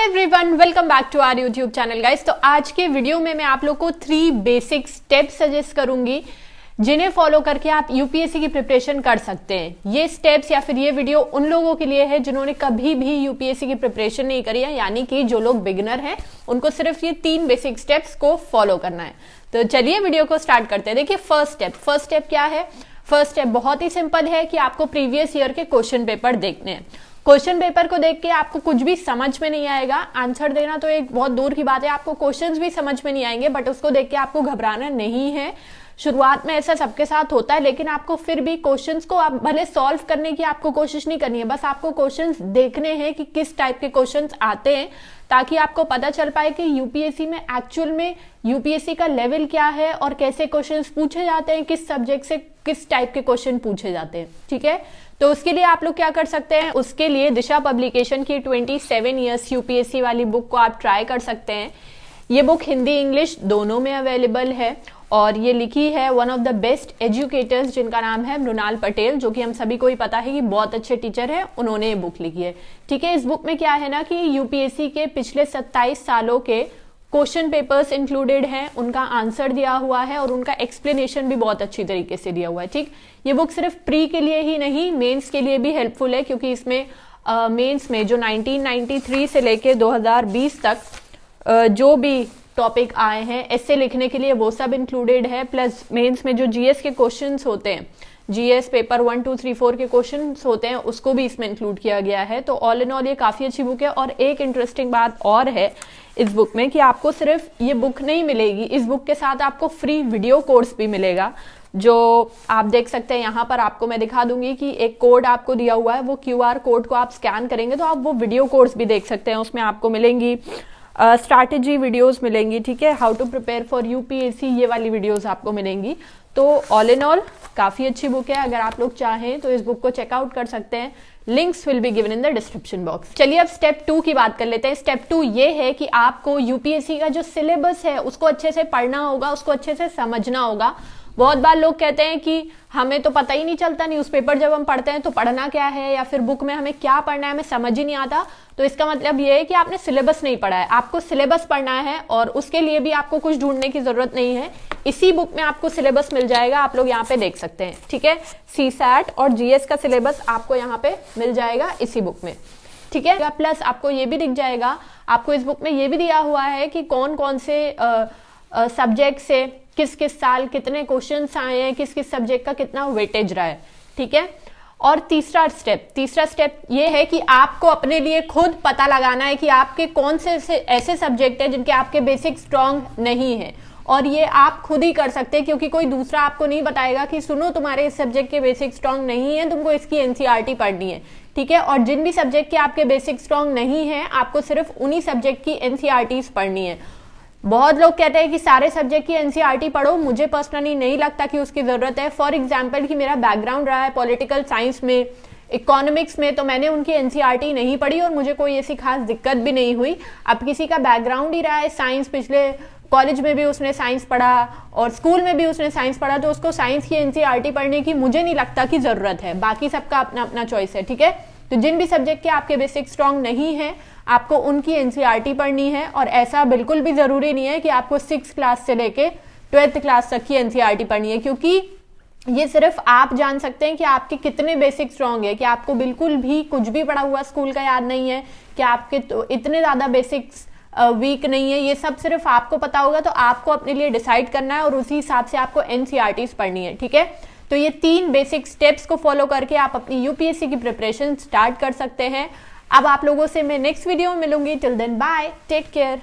Everyone, welcome back to our YouTube channel guys. तो आज के वीडियो में मैं आप लोग को 3 बेसिक स्टेप्स सजेस्ट करूंगी जिन्हें फॉलो करके आप यूपीएससी की प्रिपरेशन कर सकते हैं। ये स्टेप्स या फिर ये वीडियो उन लोगों के लिए है जिन्होंने कभी भी यूपीएससी की प्रिपरेशन नहीं करी है, यानी कि जो लोग बिगिनर हैं उनको सिर्फ ये 3 बेसिक स्टेप्स को फॉलो करना है। तो चलिए वीडियो को स्टार्ट करते हैं। देखिए फर्स्ट स्टेप क्या है। फर्स्ट स्टेप बहुत ही सिंपल है कि आपको प्रीवियस ईयर के क्वेश्चन पेपर देखने हैं। क्वेश्चन पेपर को देख के आपको कुछ भी समझ में नहीं आएगा। आंसर देना तो एक बहुत दूर की बात है, आपको क्वेश्चंस भी समझ में नहीं आएंगे, बट उसको देख के आपको घबराना नहीं है। शुरुआत में ऐसा सबके साथ होता है, लेकिन आपको फिर भी क्वेश्चंस को आप भले सॉल्व करने की आपको कोशिश नहीं करनी है, बस आपको क्वेश्चंस देखने हैं कि किस टाइप के क्वेश्चंस आते हैं, ताकि आपको पता चल पाए कि यूपीएससी में एक्चुअल में यूपीएससी का लेवल क्या है और कैसे क्वेश्चंस पूछे जाते हैं, किस सब्जेक्ट से किस टाइप के क्वेश्चन पूछे जाते हैं। ठीक है, तो उसके लिए आप लोग क्या कर सकते हैं, उसके लिए दिशा पब्लिकेशन की 27 इयर्स यूपीएससी वाली बुक को आप ट्राई कर सकते हैं। ये बुक हिंदी इंग्लिश दोनों में अवेलेबल है और ये लिखी है one of the best educators जिनका नाम है मृणाल पटेल, जो कि हम सभी को ही पता है कि बहुत अच्छे टीचर है, उन्होंने ये बुक लिखी है। ठीक है, इस बुक में क्या है ना कि यूपीएससी के पिछले 27 सालों के क्वेश्चन पेपर्स इंक्लूडेड हैं, उनका आंसर दिया हुआ है और उनका एक्सप्लेनेशन भी बहुत अच्छी तरीके से दिया हुआ है। ठीक, ये बुक सिर्फ प्री के लिए ही नहीं, मेंस के लिए भी हेल्पफुल है, क्योंकि इसमें मेंस में जो 1993 से लेके 2020 तक जो भी टॉपिक आए हैं ऐसे लिखने के लिए वो सब इंक्लूडेड है। प्लस मेंस में जो जीएस के क्वेश्चंस होते हैं, जीएस पेपर 1, 2, 3, 4 के क्वेश्चंस होते हैं, उसको भी इसमें इंक्लूड किया गया है। तो ऑल इन ऑल ये काफी अच्छी बुक है। और एक इंटरेस्टिंग बात और है इस बुक में कि आपको सिर्फ ये बुक नहीं मिलेगी, इस बुक के साथ आपको फ्री वीडियो कोर्स भी मिलेगा, जो आप देख सकते हैं। यहाँ पर आपको मैं दिखा दूंगी कि एक कोड आपको दिया हुआ है, वो क्यूआर कोड को आप स्कैन करेंगे तो आप वो वीडियो कोर्स भी देख सकते हैं। उसमें आपको मिलेंगी स्ट्रैटेजी वीडियोस मिलेंगी, ठीक है, how to prepare for UPSC, ये वाली वीडियोस आपको मिलेंगी। तो ऑल इन ऑल काफी अच्छी बुक है, अगर आप लोग चाहें तो इस बुक को चेकआउट कर सकते हैं। Links will be given in the description box. चलिए अब स्टेप 2 की बात कर लेते हैं। स्टेप 2 ये है कि आपको यूपीएससी का जो सिलेबस है उसको अच्छे से पढ़ना होगा, उसको अच्छे से समझना होगा। बहुत बार लोग कहते हैं कि हमें तो पता ही नहीं चलता, न्यूज़पेपर जब हम पढ़ते हैं तो पढ़ना क्या है, या फिर बुक में हमें क्या पढ़ना है हमें समझ ही नहीं आता। तो इसका मतलब ये है कि आपने सिलेबस नहीं पढ़ा है। आपको सिलेबस पढ़ना है और उसके लिए भी आपको कुछ ढूंढने की जरूरत नहीं है, इसी बुक में आपको सिलेबस मिल जाएगा। आप लोग यहाँ पे देख सकते हैं, ठीक है, सीसैट और जीएस का सिलेबस आपको यहाँ पे मिल जाएगा इसी बुक में। ठीक है, प्लस आपको ये भी दिख जाएगा, आपको इस बुक में ये भी दिया हुआ है कि कौन कौन से सब्जेक्ट से किस किस साल कितने क्वेश्चंस आए हैं, किस किस सब्जेक्ट का कितना वेटेज रहा है। ठीक है, और तीसरा स्टेप ये है कि आपको अपने लिए खुद पता लगाना है कि आपके कौन से ऐसे सब्जेक्ट है जिनके आपके बेसिक स्ट्रांग नहीं है, और ये आप खुद ही कर सकते हैं, क्योंकि कोई दूसरा आपको नहीं बताएगा कि सुनो तुम्हारे इस सब्जेक्ट के बेसिक स्ट्रांग नहीं है, तुमको इसकी एनसीईआरटी पढ़नी है। ठीक है, और जिन भी सब्जेक्ट के आपके बेसिक स्ट्रांग नहीं है, आपको सिर्फ उन्हीं सब्जेक्ट की एनसीईआरटीज पढ़नी है। बहुत लोग कहते हैं कि सारे सब्जेक्ट की एनसीईआरटी पढ़ो, मुझे पर्सनली नहीं लगता कि उसकी जरूरत है। फॉर एग्जांपल कि मेरा बैकग्राउंड रहा है पॉलिटिकल साइंस में, इकोनॉमिक्स में, तो मैंने उनकी एनसीईआरटी नहीं पढ़ी और मुझे कोई ऐसी खास दिक्कत भी नहीं हुई। अब किसी का बैकग्राउंड ही रहा है साइंस, पिछले कॉलेज में भी उसने साइंस पढ़ा और स्कूल में भी उसने साइंस पढ़ा, तो उसको साइंस की एनसीईआरटी पढ़ने की मुझे नहीं लगता कि जरूरत है। बाकी सबका अपना अपना चॉइस है। ठीक है, तो जिन भी सब्जेक्ट के आपके बेसिक स्ट्रांग नहीं है आपको उनकी एनसीईआरटी पढ़नी है, और ऐसा बिल्कुल भी जरूरी नहीं है कि आपको 6th क्लास से लेके 12th क्लास तक की एनसीईआरटी पढ़नी है, क्योंकि ये सिर्फ आप जान सकते हैं कि आपके कितने बेसिक स्ट्रांग है, कि आपको बिल्कुल भी कुछ भी पढ़ा हुआ स्कूल का याद नहीं है, कि आपके तो इतने ज्यादा बेसिक्स वीक नहीं है, ये सब सिर्फ आपको पता होगा। तो आपको अपने लिए डिसाइड करना है और उसी हिसाब से आपको एनसीईआरटीज पढ़नी है। ठीक है, तो ये 3 बेसिक स्टेप्स को फॉलो करके आप अपनी यूपीएससी की प्रिपरेशन स्टार्ट कर सकते हैं। अब आप लोगों से मैं नेक्स्ट वीडियो में मिलूंगी। Till then bye, take care.